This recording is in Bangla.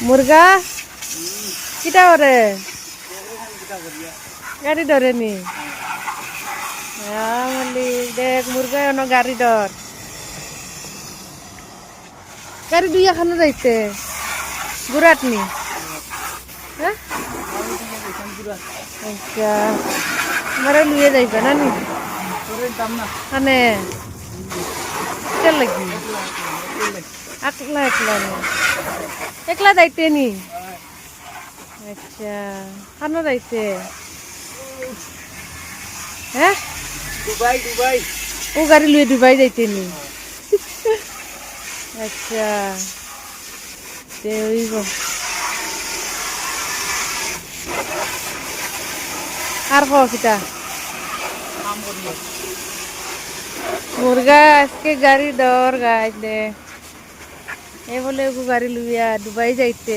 মুরগা কিটা করে গাড়ি ধরে নি মালিক দেখ মুরগা অন গাড়ি ধর গাড়ি দুই এখানো যাইতে গুড়াট নি হ্যাঁ আচ্ছা মারা লুয়ে যাইবা না নি মানে কেন লাগি একলা একলা নি একলা যাইতে নি আচ্ছা খানো যাইতে হ্যাঁ দুবাই ও গাড়ি লুয়ে দুবাই যাইতে নি আচ্ছা তে হইব আর কিটা মুরগা আজকে গাড়ি দর গাছ দে এ বলে গাড়ি লুইয়া দুবাই যাইতে